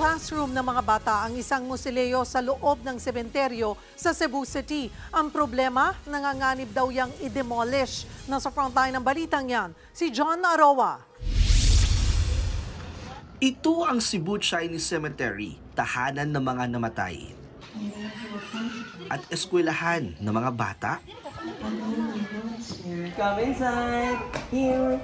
classroom ng mga bata ang isang musileo sa loob ng sementeryo sa Cebu City. Ang problema, nanganganib daw yang i-demolish. Nasa frontline ng balitang yan, si John Aroa. Ito ang Cebu Chinese Cemetery, tahanan ng mga namatay. At eskwelahan ng mga bata. Come inside. Here.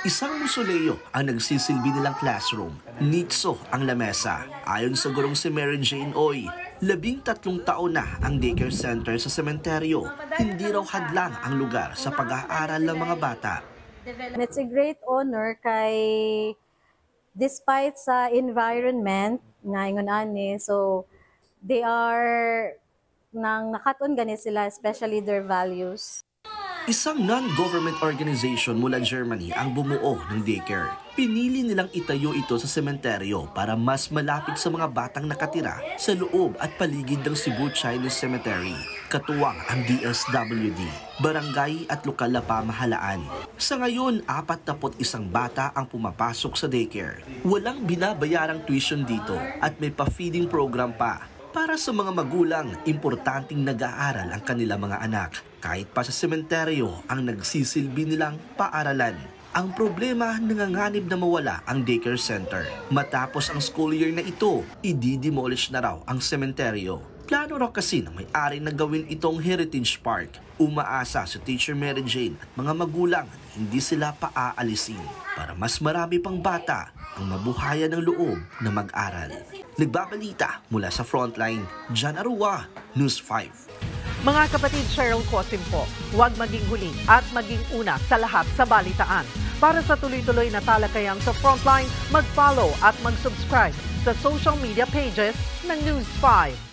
Isang musoleo ang nagsisilbi nilang classroom. Nitso ang lamesa. Ayon sa gurong si Mary Jane Oy, 13 taon na ang daycare center sa sementeryo. Hindi raw hadlang ang lugar sa pag-aaral ng mga bata. It's a great honor kay despite sa environment nga ingon ani, so they are nang nakaton gani sila, especially their values. Isang non-government organization mula Germany ang bumuo ng daycare. Pinili nilang itayo ito sa sementeryo para mas malapit sa mga batang nakatira sa loob at paligid ng Cebu Chinese Cemetery. Katuwang ang DSWD, barangay at lokal na pamahalaan. Sa ngayon, 41 bata ang pumapasok sa daycare. Walang binabayarang tuition dito at may pa-feeding program pa. Para sa mga magulang, importanteng nag-aaral ang kanilang mga anak. Kahit pa sa sementeryo ang nagsisilbi nilang paaralan. Ang problema, nanganganib na mawala ang daycare center. Matapos ang school year na ito, i-demolish na raw ang sementeryo. Plano raw kasi na may-ari na gawin itong heritage park. Umaasa si Teacher Mary Jane at mga magulang hindi sila paaalisin para mas marami pang bata ang mabuhayan ng loob na mag-aral. Nagbabalita mula sa Frontline, John Arua, News 5. Mga kapatid, Cheryl Cosim po, huwag maging huli at maging una sa lahat sa balitaan. Para sa tuloy-tuloy na talakayan sa Frontline, mag-follow at mag-subscribe sa social media pages ng News 5.